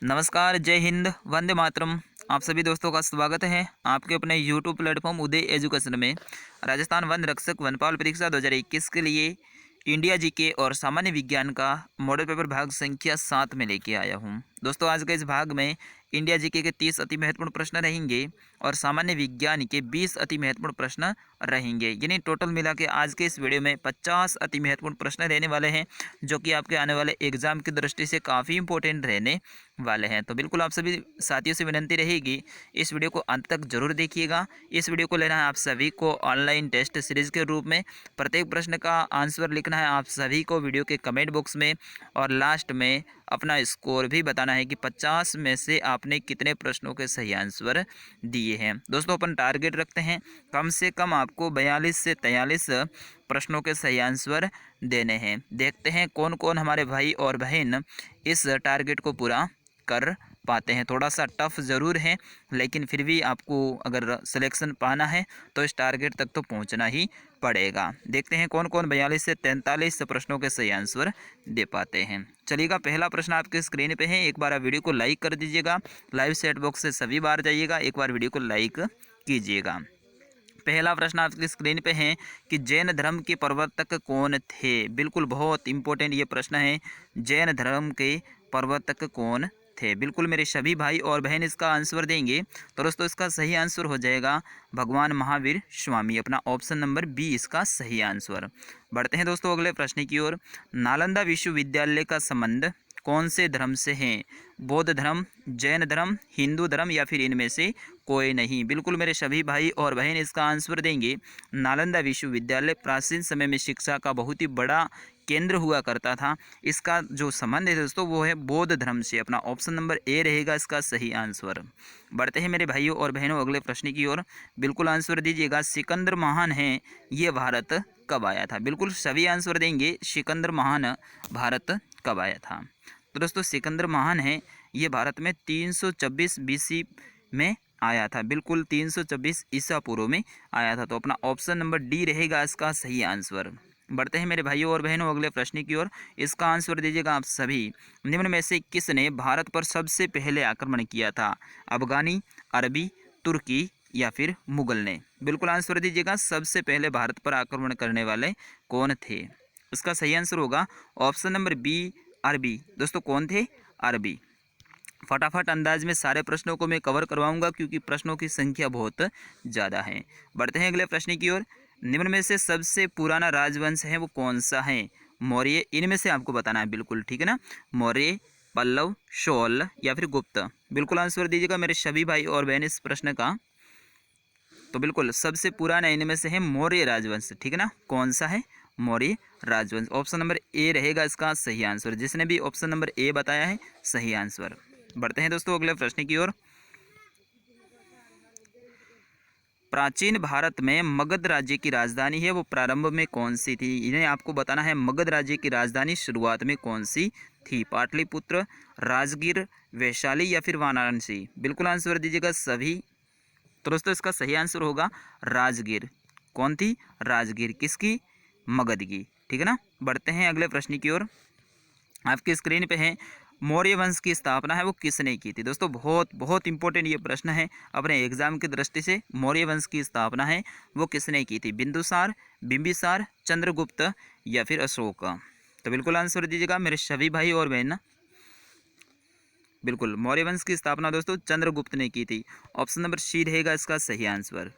नमस्कार, जय हिंद, वंदे मातरम। आप सभी दोस्तों का स्वागत है आपके अपने यूट्यूब प्लेटफॉर्म उदय एजुकेशन में। राजस्थान वन रक्षक वनपाल परीक्षा 2021 के लिए इंडिया जीके और सामान्य विज्ञान का मॉडल पेपर भाग संख्या 7 में लेके आया हूँ। दोस्तों, आज के इस भाग में इंडिया जीके के 30 अति महत्वपूर्ण प्रश्न रहेंगे और सामान्य विज्ञान के 20 अति महत्वपूर्ण प्रश्न रहेंगे। यानी टोटल मिला के आज के इस वीडियो में 50 अति महत्वपूर्ण प्रश्न रहने वाले हैं, जो कि आपके आने वाले एग्जाम की दृष्टि से काफ़ी इंपॉर्टेंट रहने वाले हैं। तो बिल्कुल आप सभी साथियों से विनंती रहेगी, इस वीडियो को अंत तक जरूर देखिएगा। इस वीडियो को लेना है आप सभी को ऑनलाइन टेस्ट सीरीज के रूप में। प्रत्येक प्रश्न का आंसर लिखना है आप सभी को वीडियो के कमेंट बॉक्स में, और लास्ट में अपना स्कोर भी बताना है कि 50 में से आपने कितने प्रश्नों के सही आंसर दिए हैं। दोस्तों, अपन टारगेट रखते हैं कम से कम आपको 42 से 43 प्रश्नों के सही आंसर देने हैं। देखते हैं कौन कौन हमारे भाई और बहन इस टारगेट को पूरा कर पाते हैं। थोड़ा सा टफ ज़रूर है, लेकिन फिर भी आपको अगर सिलेक्शन पाना है तो इस टारगेट तक तो पहुंचना ही पड़ेगा। देखते हैं कौन कौन 42 से 43 प्रश्नों के सही आंसर दे पाते हैं। चलिएगा, पहला प्रश्न आपके स्क्रीन पे है। एक बार आप वीडियो को लाइक कर दीजिएगा। लाइव चैट बॉक्स से सभी बार जाइएगा, एक बार वीडियो को लाइक कीजिएगा। पहला प्रश्न आपकी स्क्रीन पे है कि जैन धर्म के प्रवर्तक कौन थे। बिल्कुल बहुत इंपॉर्टेंट ये प्रश्न है। जैन धर्म के प्रवर्तक कौन थे? बिल्कुल मेरे सभी भाई और बहन इसका आंसर देंगे। तो दोस्तों, इसका सही आंसर हो जाएगा भगवान महावीर स्वामी। अपना ऑप्शन नंबर बी इसका सही आंसर। बढ़ते हैं दोस्तों अगले प्रश्न की ओर। नालंदा विश्वविद्यालय का संबंध कौन से धर्म से है? बौद्ध धर्म, जैन धर्म, हिंदू धर्म या फिर इनमें से कोई नहीं? बिल्कुल मेरे सभी भाई और बहन इसका आंसर देंगे। नालंदा विश्वविद्यालय प्राचीन समय में शिक्षा का बहुत ही बड़ा केंद्र हुआ करता था। इसका जो संबंध है दोस्तों वो है बौद्ध धर्म से। अपना ऑप्शन नंबर ए रहेगा इसका सही आंसर। बढ़ते हैं मेरे भाइयों और बहनों अगले प्रश्न की ओर। बिल्कुल आंसर दीजिएगा। सिकंदर महान है ये भारत कब आया था? बिल्कुल सभी आंसर देंगे। सिकंदर महान भारत कब आया था? तो दोस्तों, सिकंदर महान है ये भारत में 326 बीसी में आया था। बिल्कुल 326 ईसा पूर्व में आया था। तो अपना ऑप्शन नंबर डी रहेगा इसका सही आंसर। बढ़ते हैं मेरे भाइयों और बहनों अगले प्रश्न की ओर। इसका आंसर दीजिएगा आप सभी। निम्न में से किसने भारत पर सबसे पहले आक्रमण किया था? अफगानी, अरबी, तुर्की या फिर मुगल ने? बिल्कुल आंसर दीजिएगा। सबसे पहले भारत पर आक्रमण करने वाले कौन थे? इसका सही आंसर होगा ऑप्शन नंबर बी, अरबी। दोस्तों, कौन थे? अरबी। फटाफट अंदाज में सारे प्रश्नों को मैं कवर करवाऊंगा, क्योंकि प्रश्नों की संख्या बहुत ज़्यादा है। बढ़ते हैं अगले प्रश्न की ओर। निम्न में से सबसे पुराना राजवंश है वो कौन सा है? मौर्य, इनमें से आपको बताना है। बिल्कुल ठीक है ना। मौर्य, पल्लव, शोल या फिर गुप्त? बिल्कुल आंसर दीजिएगा मेरे सभी भाई और बहन इस प्रश्न का। तो बिल्कुल सबसे पुराना इनमें से है मौर्य राजवंश। ठीक है ना। कौन सा है? मौर्य राजवंश। ऑप्शन नंबर ए रहेगा इसका सही आंसर। जिसने भी ऑप्शन नंबर ए बताया है सही आंसर। बढ़ते हैं दोस्तों अगले प्रश्न की ओर। प्राचीन भारत में मगध राज्य की राजधानी है वो प्रारंभ में कौन सी थी? इन्हें आपको बताना है। मगध राज्य की राजधानी शुरुआत में कौन सी थी? पाटलिपुत्र, राजगीर, वैशाली या फिर वाराणसी? बिल्कुल आंसर दीजिएगा सभी। तो दोस्तों, इसका सही आंसर होगा राजगीर। कौन थी? राजगीर। किसकी? मगध की। ठीक है ना। बढ़ते हैं अगले प्रश्न की ओर। आपकी स्क्रीन पे है मौर्य वंश की स्थापना है वो किसने की थी? दोस्तों, बहुत बहुत इंपॉर्टेंट ये प्रश्न है अपने एग्जाम की दृष्टि से। मौर्य वंश की स्थापना है वो किसने की थी? बिंदुसार, बिंबिसार, चंद्रगुप्त या फिर अशोक? तो बिल्कुल आंसर दीजिएगा मेरे सभी भाई और बहन। बिल्कुल मौर्य वंश की स्थापना दोस्तों चंद्रगुप्त ने की थी। ऑप्शन नंबर सी रहेगा इसका सही आंसर।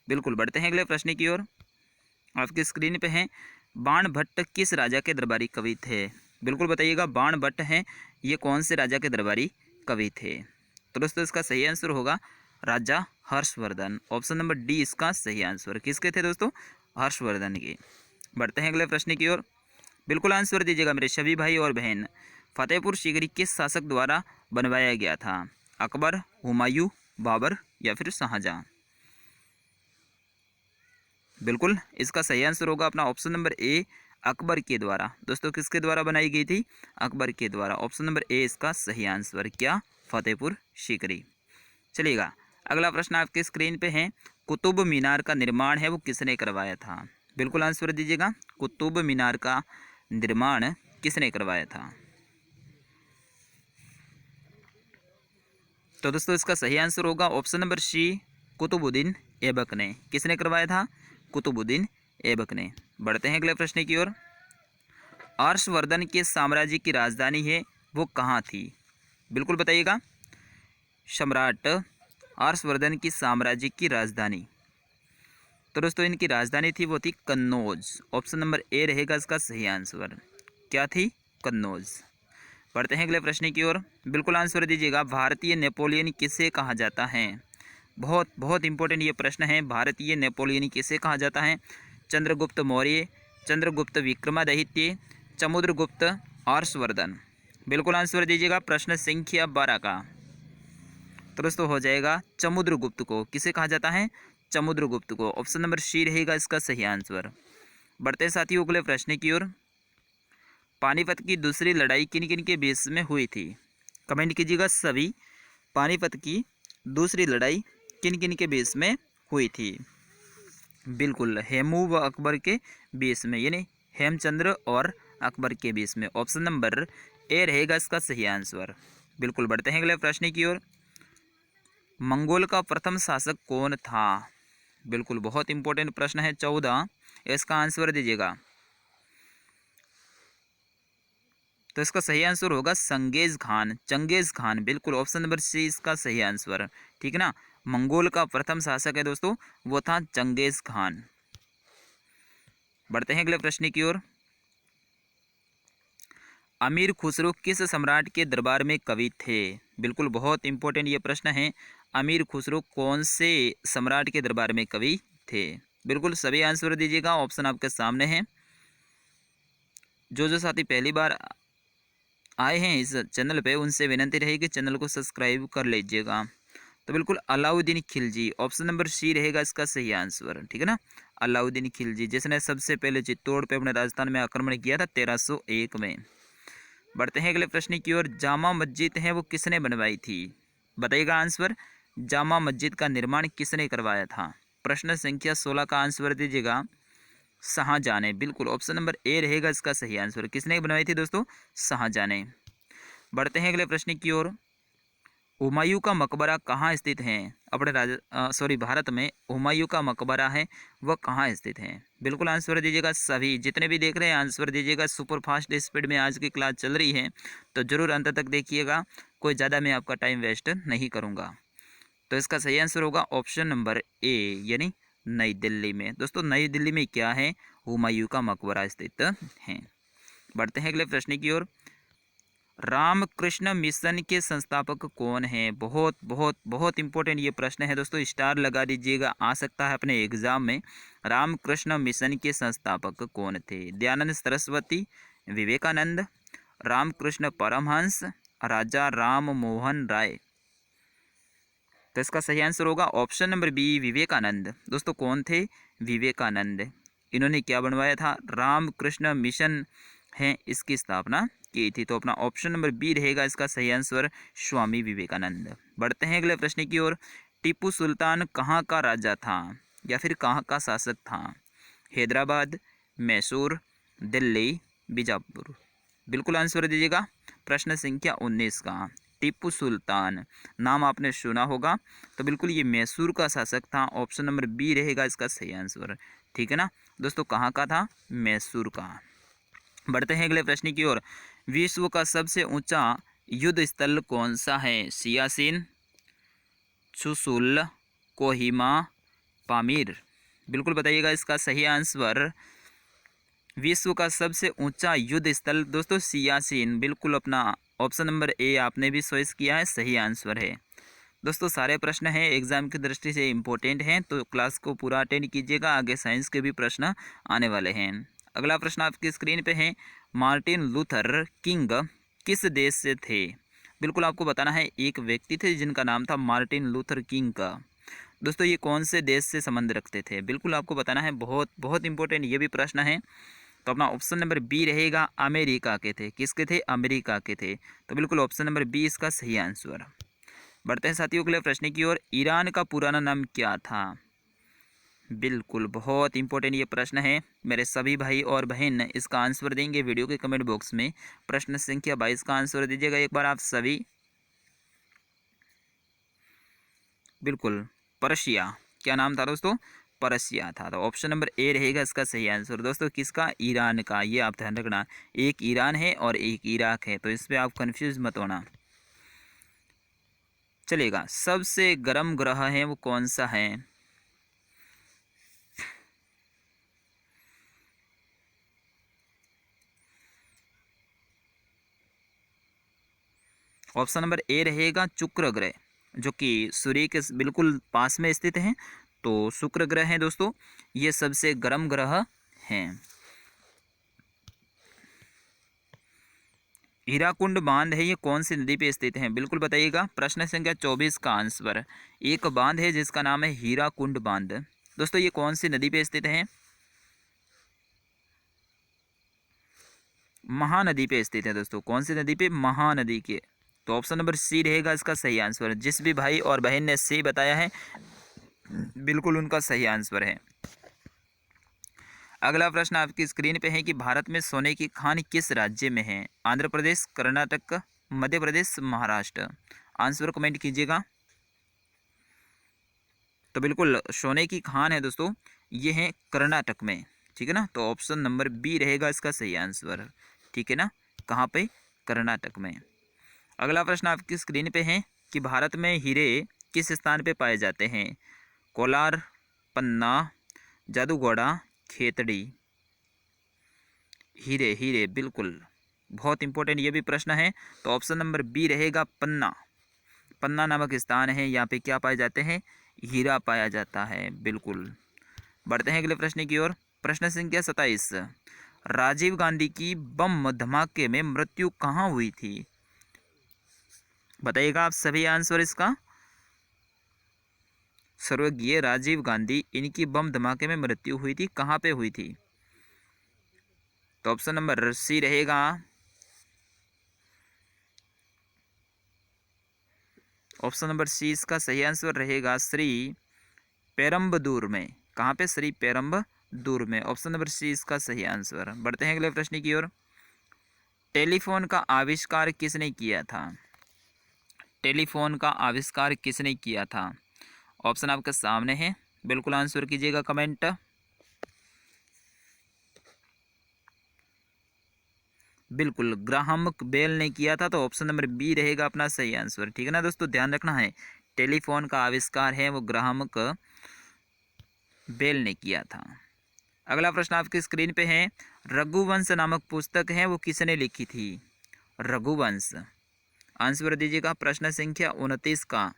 बिल्कुल। बढ़ते हैं अगले प्रश्न की ओर। आपकी स्क्रीन पे है बाण भट्ट किस राजा के दरबारी कवि थे? बिल्कुल बताइएगा। बाण भट्ट हैं ये कौन से राजा के दरबारी कवि थे? तो दोस्तों, इसका सही आंसर होगा राजा हर्षवर्धन। ऑप्शन नंबर डी इसका सही आंसर। किसके थे दोस्तों? हर्षवर्धन के। बढ़ते हैं अगले प्रश्न की ओर। बिल्कुल आंसर दीजिएगा मेरे सभी भाई और बहन। फतेहपुर सीकरी किस शासक द्वारा बनवाया गया था? अकबर, हुमायूं, बाबर या फिर शाहजहां? बिल्कुल इसका सही आंसर होगा अपना ऑप्शन नंबर ए, अकबर के द्वारा। दोस्तों, किसके द्वारा बनाई गई थी? अकबर के द्वारा। ऑप्शन नंबर ए इसका सही आंसर। क्या? फतेहपुर सीकरी। चलिएगा, अगला प्रश्न आपके स्क्रीन पे है। कुतुब मीनार का निर्माण है वो किसने करवाया था? बिल्कुल आंसर दीजिएगा। कुतुब मीनार का निर्माण किसने करवाया था? तो दोस्तों इसका सही आंसर होगा option number C, Qutubuddin Aibak ने। किसने करवाया था? कुतुबुद्दीन ऐबक ने। बढ़ते हैं अगले प्रश्न की ओर। हर्षवर्धन के साम्राज्य की राजधानी है वो कहाँ थी? बिल्कुल बताइएगा। सम्राट हर्षवर्धन की साम्राज्य की राजधानी, तो दोस्तों इनकी राजधानी थी वो थी कन्नौज। ऑप्शन नंबर ए रहेगा इसका सही आंसर। क्या थी? कन्नौज। बढ़ते हैं अगले प्रश्न की ओर। बिल्कुल आंसर दीजिएगा। भारतीय नेपोलियन किसे कहा जाता है? बहुत बहुत इंपॉर्टेंट ये प्रश्न है। भारतीय नेपोलियन किसे कहा जाता है? चंद्रगुप्त मौर्य, चंद्रगुप्त विक्रमादित्य, समुद्रगुप्त, हर्षवर्धन। बिल्कुल आंसर दीजिएगा प्रश्न संख्या 12 का। तो दोस्तों हो जाएगा समुद्रगुप्त को। किसे कहा जाता है? समुद्रगुप्त को। ऑप्शन नंबर सी रहेगा इसका सही आंसर। बढ़ते हैं साथियों अगले प्रश्न की ओर। पानीपत की दूसरी लड़ाई किन किन के बीच में हुई थी? कमेंट कीजिएगा सभी। पानीपत की दूसरी लड़ाई किन किन के बीच में हुई थी? बिल्कुल हेमू व अकबर के बीच में, यानी हेमचंद्र और अकबर के बीच में। ऑप्शन नंबर ए रहेगा इसका सही आंसर। बिल्कुल। बढ़ते हैं अगले प्रश्न की ओर। मंगोल का प्रथम शासक कौन था? बिल्कुल बहुत इंपॉर्टेंट प्रश्न है 14। इसका आंसर दीजिएगा। तो इसका सही आंसर होगा चंगेज खान, चंगेज खान। बिल्कुल ऑप्शन नंबर सी इसका सही आंसर। ठीक है ना। मंगोल का प्रथम शासक है दोस्तों वो था चंगेज खान। बढ़ते हैं अगले प्रश्न की ओर। अमीर खुसरो किस सम्राट के दरबार में कवि थे? बिल्कुल बहुत इंपॉर्टेंट ये प्रश्न है। अमीर खुसरो कौन से सम्राट के दरबार में कवि थे? बिल्कुल सभी आंसर दीजिएगा। ऑप्शन आपके सामने हैं। जो साथी पहली बार आए हैं इस चैनल पे उनसे विनती रहेगी कि चैनल को सब्सक्राइब कर लीजिएगा। तो बिल्कुल Alauddin Khilji. Option number C रहेगा इसका सही आंसर। ठीक है ना। अलाउद्दीन खिलजी जिसने सबसे पहले चित्तौड़ पे अपने राजस्थान में आक्रमण किया था 1301 में। बढ़ते हैं अगले प्रश्न की ओर। जामा मस्जिद है वो किसने बनवाई थी? बताइएगा आंसर। जामा मस्जिद का निर्माण किसने करवाया था? प्रश्न संख्या 16 का आंसर दीजिएगा। शाहजहां ने। बिल्कुल ऑप्शन नंबर ए रहेगा इसका सही आंसर। किसने बनवाई थी दोस्तों? शाहजहां ने। बढ़ते हैं अगले प्रश्न की ओर। हुमायूं का मकबरा कहाँ स्थित है? अपने भारत में हुमायूं का मकबरा है वह कहाँ स्थित है? बिल्कुल आंसर दीजिएगा सभी। जितने भी देख रहे हैं आंसर दीजिएगा। सुपर फास्ट स्पीड में आज की क्लास चल रही है तो जरूर अंत तक देखिएगा। कोई ज़्यादा मैं आपका टाइम वेस्ट नहीं करूँगा। तो इसका सही आंसर होगा ऑप्शन नंबर ए, यानी नई दिल्ली में। दोस्तों नई दिल्ली में क्या है? हुमायूं का मकबरा स्थित है। बढ़ते हैं अगले प्रश्न की ओर। रामकृष्ण मिशन के संस्थापक कौन है? बहुत बहुत बहुत इंपॉर्टेंट ये प्रश्न है दोस्तों। स्टार लगा दीजिएगा, आ सकता है अपने एग्जाम में। रामकृष्ण मिशन के संस्थापक कौन थे? दयानंद सरस्वती, विवेकानंद, रामकृष्ण परमहंस, राजा राम मोहन राय। तो इसका सही आंसर होगा ऑप्शन नंबर बी, विवेकानंद। दोस्तों कौन थे? विवेकानंद। इन्होंने क्या बनवाया था? रामकृष्ण मिशन है इसकी स्थापना की थी। तो अपना ऑप्शन नंबर बी रहेगा इसका सही आंसर, स्वामी विवेकानंद। बढ़ते हैं अगले प्रश्न की ओर। टीपू सुल्तान कहाँ का राजा था या फिर कहाँ का शासक था? हैदराबाद, मैसूर, दिल्ली, बीजापुर। बिल्कुल आंसर दीजिएगा। प्रश्न संख्या 19 का। टीपू सुल्तान नाम आपने सुना होगा। तो बिल्कुल ये मैसूर का शासक था। ऑप्शन नंबर बी रहेगा इसका सही आंसर। ठीक है ना दोस्तों। कहाँ का था? मैसूर का। बढ़ते हैं अगले प्रश्न की ओर। विश्व का सबसे ऊंचा युद्ध स्थल कौन सा है? सियाचिन, चुशुल, कोहिमा, पामीर। बिल्कुल बताइएगा इसका सही आंसर। विश्व का सबसे ऊंचा युद्ध स्थल दोस्तों सियाचिन। बिल्कुल अपना ऑप्शन नंबर ए आपने भी चॉइस किया है, सही आंसर है। दोस्तों सारे प्रश्न हैं एग्जाम की दृष्टि से इम्पोर्टेंट हैं तो क्लास को पूरा अटेंड कीजिएगा। आगे साइंस के भी प्रश्न आने वाले हैं। अगला प्रश्न आपकी स्क्रीन पे है। मार्टिन लूथर किंग किस देश से थे? बिल्कुल आपको बताना है। एक व्यक्ति थे जिनका नाम था मार्टिन लूथर किंग का। दोस्तों ये कौन से देश से संबंध रखते थे? बिल्कुल आपको बताना है। बहुत बहुत इंपॉर्टेंट ये भी प्रश्न है। तो अपना ऑप्शन नंबर बी रहेगा। अमेरिका के थे। किसके थे? अमेरिका के थे। तो बिल्कुल ऑप्शन नंबर बी इसका सही आंसर। बढ़ते हैं साथियों अगले प्रश्न की ओर। ईरान का पुराना नाम क्या था? बिल्कुल बहुत इंपॉर्टेंट ये प्रश्न है। मेरे सभी भाई और बहन इसका आंसर देंगे वीडियो के कमेंट बॉक्स में। प्रश्न संख्या 22 का आंसर दीजिएगा एक बार आप सभी। बिल्कुल, पर्शिया। क्या नाम था दोस्तों? पर्शिया था। तो ऑप्शन नंबर ए रहेगा इसका सही आंसर दोस्तों। किसका? ईरान का। ये आप ध्यान रखना, एक ईरान है और एक इराक है, तो इस पर आप कंफ्यूज मत होना। चलेगा। सबसे गर्म ग्रह है वो कौन सा है? ऑप्शन नंबर ए रहेगा शुक्र ग्रह, जो कि सूर्य के बिल्कुल पास में स्थित है। तो शुक्र ग्रह है दोस्तों, ये सबसे गर्म ग्रह हैं। हीराकुंड बांध है, ये कौन सी नदी पे स्थित है? बिल्कुल बताइएगा। प्रश्न संख्या 24 का आंसर। एक बांध है जिसका नाम है हीराकुंड बांध। दोस्तों ये कौन सी नदी पे स्थित है? महानदी पे स्थित है दोस्तों। कौन सी नदी पे? महानदी के। तो ऑप्शन नंबर सी रहेगा इसका सही आंसर। जिस भी भाई और बहन ने सी बताया है, बिल्कुल उनका सही आंसर है। अगला प्रश्न आपकी स्क्रीन पे है कि भारत में सोने की खान किस राज्य में है? आंध्र प्रदेश, कर्नाटक, मध्य प्रदेश, महाराष्ट्र। आंसर कमेंट कीजिएगा। तो बिल्कुल सोने की खान है दोस्तों, ये है कर्नाटक में। ठीक है ना, तो ऑप्शन नंबर बी रहेगा इसका सही आंसर। ठीक है ना, कहाँ पे? कर्नाटक में। अगला प्रश्न आपकी स्क्रीन पे है कि भारत में हीरे किस स्थान पे पाए जाते हैं? कोलार, पन्ना, जादूगोड़ा, खेतड़ी। हीरे, हीरे बिल्कुल, बहुत इंपॉर्टेंट ये भी प्रश्न है। तो ऑप्शन नंबर बी रहेगा पन्ना। पन्ना नामक स्थान है, यहाँ पे क्या पाए जाते हैं? हीरा पाया जाता है। बिल्कुल। बढ़ते हैं अगले प्रश्न की ओर। प्रश्न संख्या 27। राजीव गांधी की बम धमाके में मृत्यु कहाँ हुई थी? बताइएगा आप सभी आंसर इसका। स्वर्गीय राजीव गांधी, इनकी बम धमाके में मृत्यु हुई थी, कहाँ पे हुई थी? तो ऑप्शन नंबर सी रहेगा। ऑप्शन नंबर सी इसका सही आंसर रहेगा, श्री पेरम्बदूर में। कहाँ पे? श्री पेरम्बदूर में। ऑप्शन नंबर सी इसका सही आंसर। बढ़ते हैं अगले प्रश्न की ओर। टेलीफोन का आविष्कार किसने किया था? टेलीफोन का आविष्कार किसने किया था? ऑप्शन आपके सामने है, बिल्कुल आंसर कीजिएगा कमेंट। बिल्कुल ग्राहम बेल ने किया था, तो ऑप्शन नंबर बी रहेगा अपना सही आंसर। ठीक है ना दोस्तों, ध्यान रखना है, टेलीफोन का आविष्कार है वो ग्राहम बेल ने किया था। अगला प्रश्न आपकी स्क्रीन पे है, रघुवंश नामक पुस्तक है वो किसने लिखी थी? रघुवंश। आंसर दीजिएगा प्रश्न संख्या 29 का।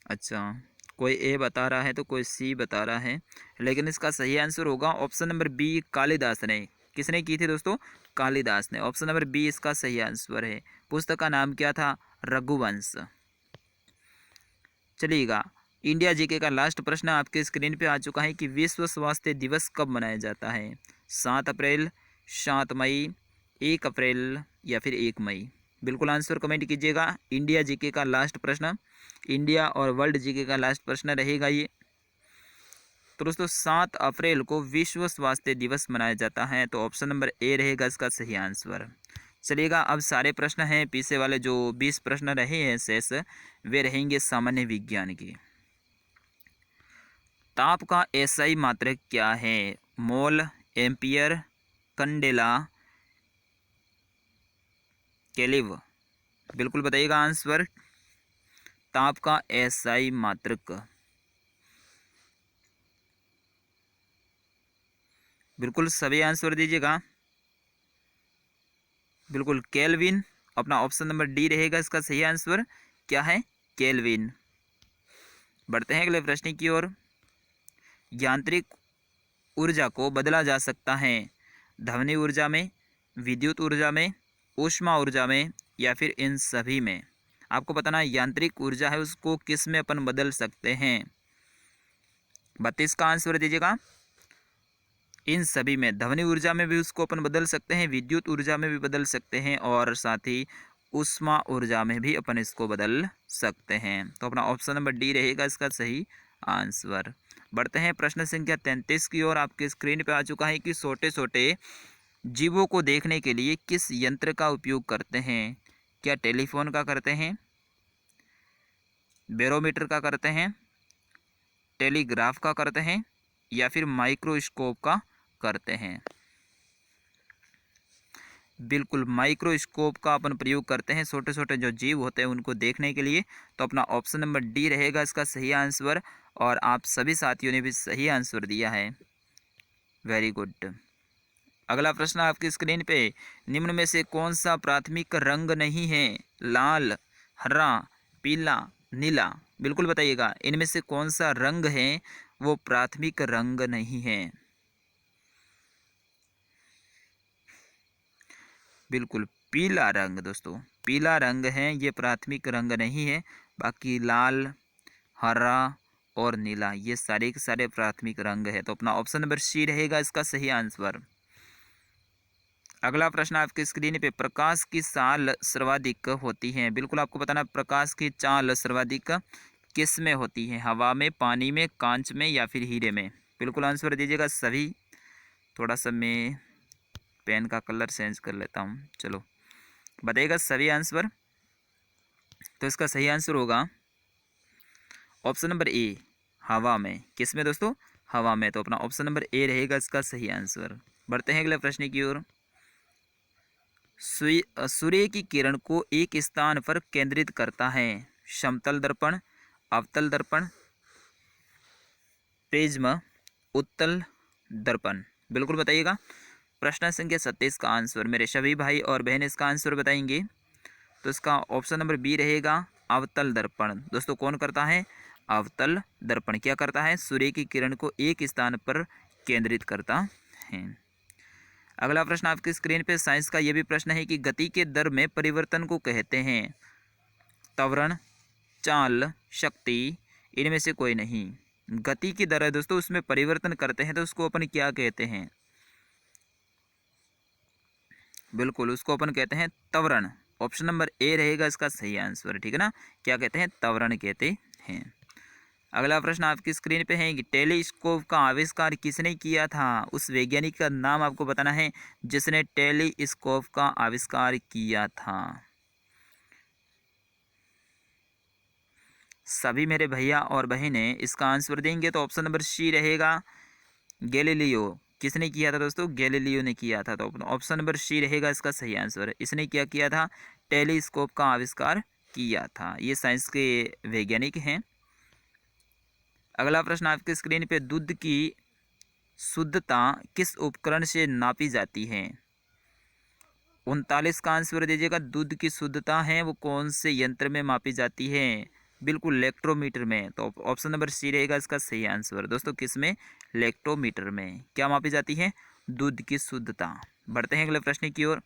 अच्छा, कोई ए बता रहा है तो कोई सी बता रहा है, लेकिन इसका सही आंसर होगा ऑप्शन नंबर बी, कालिदास ने। किसने की थी दोस्तों? कालिदास ने। ऑप्शन नंबर बी इसका सही आंसर है। पुस्तक का नाम क्या था? रघुवंश। चलिएगा, इंडिया जीके का लास्ट प्रश्न आपके स्क्रीन पे आ चुका है कि विश्व स्वास्थ्य दिवस कब मनाया जाता है? 7 अप्रैल, 7 मई, 1 अप्रैल या फिर 1 मई। बिल्कुल आंसर कमेंट कीजिएगा। इंडिया जीके का लास्ट प्रश्न, इंडिया और वर्ल्ड जीके का लास्ट प्रश्न रहेगा ये। तो दोस्तों 7 अप्रैल को विश्व स्वास्थ्य दिवस मनाया जाता है, तो ऑप्शन नंबर ए रहेगा इसका सही आंसर। चलिएगा, अब सारे प्रश्न हैं, पीछे वाले जो 20 प्रश्न रहे हैं शेष, वे रहेंगे सामान्य विज्ञान के। ताप का एसआई मात्रक क्या है? मोल, एम्पियर, कंडेला, केलिव। बिल्कुल बताइएगा आंसर। ताप का एसआई मात्रक, बिल्कुल सभी आंसर दीजिएगा। बिल्कुल केल्विन, अपना ऑप्शन नंबर डी रहेगा इसका सही आंसर। क्या है? केल्विन। बढ़ते हैं अगले प्रश्न की ओर। यांत्रिक ऊर्जा को बदला जा सकता है ध्वनि ऊर्जा में, विद्युत ऊर्जा में, ऊष्मा ऊर्जा में या फिर इन सभी में। आपको बताना है यांत्रिक ऊर्जा है उसको किस में अपन बदल सकते हैं। 32 का आंसर दीजिएगा। इन सभी में, ध्वनि ऊर्जा में भी उसको अपन बदल सकते हैं, विद्युत ऊर्जा में भी बदल सकते हैं और साथ ही ऊष्मा ऊर्जा में भी अपन इसको बदल सकते हैं। तो अपना ऑप्शन नंबर डी रहेगा इसका सही आंसर। बढ़ते हैं प्रश्न संख्या 33 की ओर। आपके स्क्रीन पे आ चुका है कि छोटे छोटे जीवों को देखने के लिए किस यंत्र का उपयोग करते हैं? क्या टेलीफोन का करते हैं, बैरोमीटर का करते हैं, टेलीग्राफ का करते हैं, या फिर माइक्रोस्कोप का करते हैं? बिल्कुल माइक्रोस्कोप का अपन प्रयोग करते हैं छोटे छोटे जो जीव होते हैं उनको देखने के लिए। तो अपना ऑप्शन नंबर डी रहेगा इसका सही आंसर, और आप सभी साथियों ने भी सही आंसर दिया है, वेरी गुड। अगला प्रश्न आपकी स्क्रीन पे, निम्न में से कौन सा प्राथमिक रंग नहीं है? लाल, हरा, पीला, नीला। बिल्कुल बताइएगा इनमें से कौन सा रंग है वो प्राथमिक रंग नहीं है? बिल्कुल पीला रंग दोस्तों, पीला रंग है, ये प्राथमिक रंग नहीं है। बाकी लाल, हरा और नीला ये सारे के सारे प्राथमिक रंग है। तो अपना ऑप्शन नंबर सी रहेगा इसका सही आंसर। अगला प्रश्न आपकी स्क्रीन पे, प्रकाश की चाल सर्वाधिक होती है? बिल्कुल आपको बताना प्रकाश की चाल सर्वाधिक किस में होती है? हवा में, पानी में, कांच में या फिर हीरे में? बिल्कुल आंसर दीजिएगा सभी। थोड़ा सा मैं पेन का कलर चेंज कर लेता हूँ। चलो बताइएगा सभी आंसर। तो इसका सही आंसर होगा ऑप्शन नंबर ए, हवा में। किस में दोस्तों? हवा में। तो अपना ऑप्शन नंबर ए रहेगा इसका सही आंसर। बढ़ते हैं अगले प्रश्न की ओर। सूर्य की किरण को एक स्थान पर केंद्रित करता है? समतल दर्पण, अवतल दर्पण, प्रिज्म, उत्तल दर्पण। बिल्कुल बताइएगा। प्रश्न संख्या 27 का आंसर मेरे सभी भाई और बहन इसका आंसर बताएंगे। तो इसका ऑप्शन नंबर बी रहेगा अवतल दर्पण। दोस्तों कौन करता है? अवतल दर्पण क्या करता है? सूर्य की किरण को एक स्थान पर केंद्रित करता है। अगला प्रश्न आपकी स्क्रीन पे साइंस का ये भी प्रश्न है कि गति के दर में परिवर्तन को कहते हैं? त्वरण, चाल, शक्ति, इनमें से कोई नहीं। गति की दर है दोस्तों, उसमें परिवर्तन करते हैं तो उसको अपन क्या कहते हैं? बिल्कुल उसको अपन कहते हैं त्वरण। ऑप्शन नंबर ए रहेगा इसका सही आंसर, ठीक है ना? क्या कहते हैं? त्वरण कहते हैं। अगला प्रश्न आपकी स्क्रीन पे है कि टेलीस्कोप का आविष्कार किसने किया था? उस वैज्ञानिक का नाम आपको बताना है जिसने टेलीस्कोप का आविष्कार किया था। सभी मेरे भैया और बहनें इसका आंसर देंगे तो ऑप्शन नंबर सी रहेगा गैलीलियो। किसने किया था दोस्तों? गैलीलियो ने किया था। तो ऑप्शन नंबर सी रहेगा इसका सही आंसर। इसने क्या किया था? टेलीस्कोप का आविष्कार किया था। ये साइंस के वैज्ञानिक हैं। अगला प्रश्न आपके स्क्रीन पे, दूध की शुद्धता किस उपकरण से नापी जाती है? 39 का आंसर दीजिएगा। दूध की शुद्धता है वो कौन से यंत्र में मापी जाती है? बिल्कुल लेक्ट्रोमीटर में। तो ऑप्शन नंबर सी रहेगा इसका सही आंसर। दोस्तों किस में? लेक्ट्रोमीटर में। क्या मापी जाती है? दूध की शुद्धता। बढ़ते हैं अगले प्रश्न की ओर।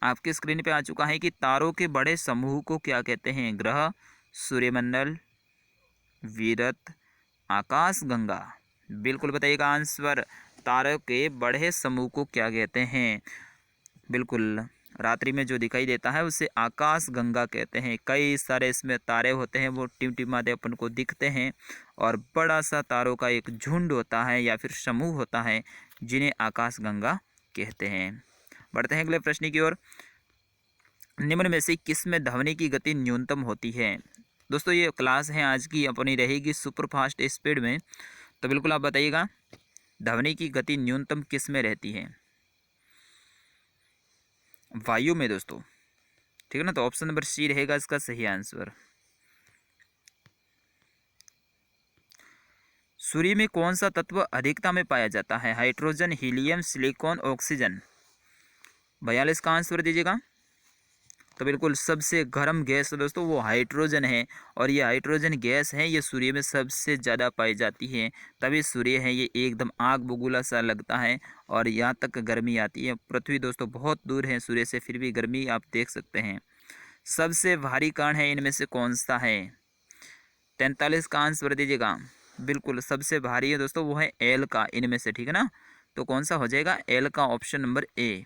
आपके स्क्रीन पे आ चुका है कि तारों के बड़े समूह को क्या कहते हैं? ग्रह, सूर्यमंडल, विरत, आकाश गंगा। बिल्कुल बताइएगा आंसर। तारों के बड़े समूह को क्या कहते हैं? बिल्कुल रात्रि में जो दिखाई देता है उसे आकाश गंगा कहते हैं। कई सारे इसमें तारे होते हैं वो टिमटिमाते अपन को दिखते हैं, और बड़ा सा तारों का एक झुंड होता है या फिर समूह होता है जिन्हें आकाश गंगा कहते हैं। बढ़ते हैं अगले प्रश्न की ओर। निम्न में से किस में ध्वनि की गति न्यूनतम होती है? दोस्तों ये क्लास है आज की अपनी रहेगी सुपर फास्ट स्पीड में। तो बिल्कुल आप बताइएगा ध्वनि की गति न्यूनतम किस में रहती है? वायु में दोस्तों, ठीक है ना? तो ऑप्शन नंबर सी रहेगा इसका सही आंसर। सूर्य में कौन सा तत्व अधिकता में पाया जाता है? Hydrogen, helium, silicon, oxygen. 42 का आंसर दीजिएगा। तो बिल्कुल सबसे गर्म गैस दोस्तों वो हाइड्रोजन है, और ये हाइड्रोजन गैस है ये सूर्य में सबसे ज़्यादा पाई जाती है। तभी सूर्य है ये एकदम आग बबूला सा लगता है और यहाँ तक गर्मी आती है। पृथ्वी दोस्तों बहुत दूर है सूर्य से, फिर भी गर्मी आप देख सकते हैं। सबसे भारी कण है इनमें से कौन सा है? 43 का आंसर दीजिएगा। बिल्कुल सबसे भारी है दोस्तों वो है एल का इनमें से, ठीक है ना? तो कौन सा हो जाएगा? एल का, ऑप्शन नंबर ए।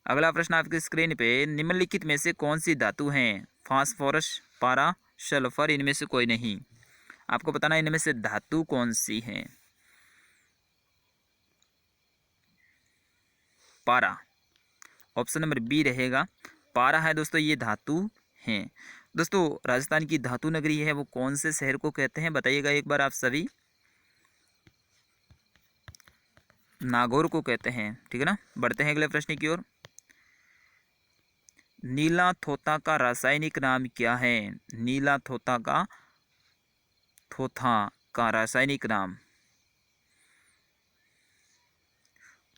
अगला प्रश्न आपकी स्क्रीन पे, निम्नलिखित में से कौन सी धातु है? फास्फोरस, पारा, सल्फर, इनमें से कोई नहीं। आपको बताना इनमें से धातु कौन सी है? पारा। ऑप्शन नंबर बी रहेगा पारा है दोस्तों, ये धातु हैं। दोस्तों राजस्थान की धातु नगरी है वो कौन से शहर को कहते हैं, बताइएगा एक बार आप सभी। नागौर को कहते हैं, ठीक है ना। बढ़ते हैं अगले प्रश्न की ओर। नीला थोथा का रासायनिक नाम क्या है? नीला थोथा का रासायनिक नाम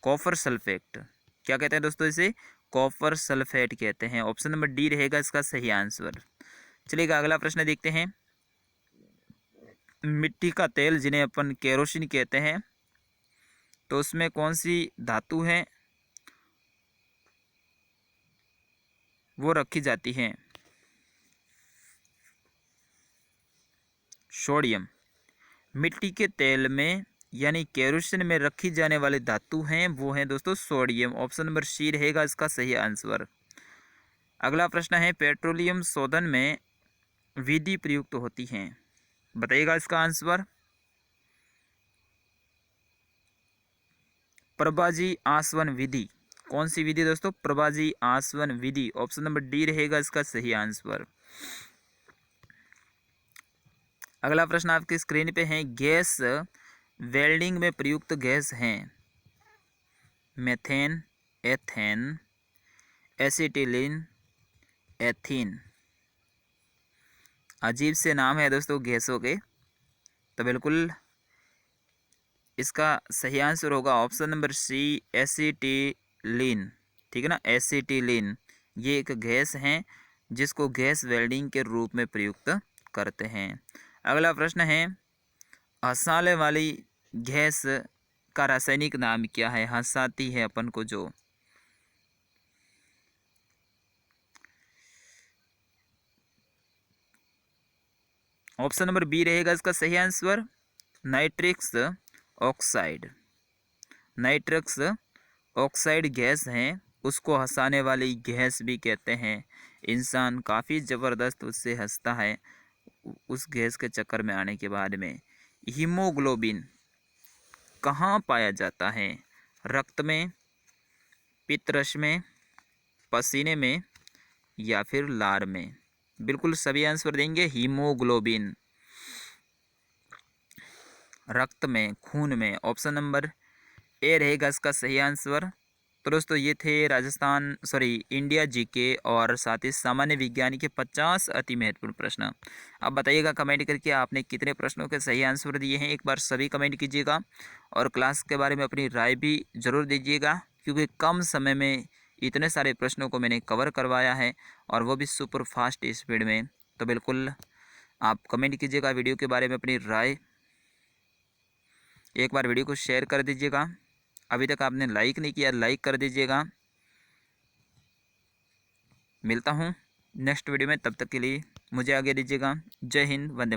कॉपर सल्फेट। क्या कहते हैं दोस्तों इसे? कॉपर सल्फेट कहते हैं। ऑप्शन नंबर डी रहेगा इसका सही आंसर। चलिएगा अगला प्रश्न देखते हैं। मिट्टी का तेल जिन्हें अपन केरोसिन कहते हैं, तो उसमें कौन सी धातु है वो रखी जाती है? सोडियम। मिट्टी के तेल में यानी केरोसिन में रखी जाने वाली धातु हैं वो है दोस्तों सोडियम। ऑप्शन नंबर सी रहेगा इसका सही आंसर। अगला प्रश्न है, पेट्रोलियम शोधन में विधि प्रयुक्त होती हैं, बताइएगा इसका आंसर। प्रभाजी आसवन विधि। कौन सी विधि दोस्तों? प्रभाजी आसवन विधि। ऑप्शन नंबर डी रहेगा इसका सही आंसर। अगला प्रश्न आपकी स्क्रीन पे है, गैस वेल्डिंग में प्रयुक्त गैस हैं मेथेन, एथेन, एसिटिलीन, एथीन। अजीब से नाम है दोस्तों गैसों के, तो बिल्कुल इसका सही आंसर होगा ऑप्शन नंबर सी एसिटिलीन, ठीक है ना। एसिटिलीन ये एक गैस है जिसको गैस वेल्डिंग के रूप में प्रयुक्त करते हैं। अगला प्रश्न है, हंसाने वाली गैस का रासायनिक नाम क्या है? हंसाती है अपन को जो। ऑप्शन नंबर बी रहेगा इसका सही आंसर, नाइट्रिक्स ऑक्साइड। नाइट्रक्स ऑक्साइड गैस है, उसको हंसाने वाली गैस भी कहते हैं। इंसान काफ़ी ज़बरदस्त उससे हंसता है उस गैस के चक्कर में आने के बाद में। हीमोग्लोबिन कहाँ पाया जाता है? रक्त में, पित्तरस में, पसीने में या फिर लार में? बिल्कुल सभी आंसर देंगे। हीमोग्लोबिन रक्त में, खून में। ऑप्शन नंबर ए रहेगा इसका सही आंसर। तो दोस्तों ये थे इंडिया जीके और साथ ही सामान्य विज्ञान के 50 अति महत्वपूर्ण प्रश्न। आप बताइएगा कमेंट करके आपने कितने प्रश्नों के सही आंसर दिए हैं। एक बार सभी कमेंट कीजिएगा और क्लास के बारे में अपनी राय भी ज़रूर दीजिएगा, क्योंकि कम समय में इतने सारे प्रश्नों को मैंने कवर करवाया है और वो भी सुपर फास्ट स्पीड में। तो बिल्कुल आप कमेंट कीजिएगा वीडियो के बारे में अपनी राय। एक बार वीडियो को शेयर कर दीजिएगा। अभी तक आपने लाइक नहीं किया, लाइक कर दीजिएगा। मिलता हूँ नेक्स्ट वीडियो में, तब तक के लिए मुझे आगे दीजिएगा। जय हिंद, वंदे मातरम।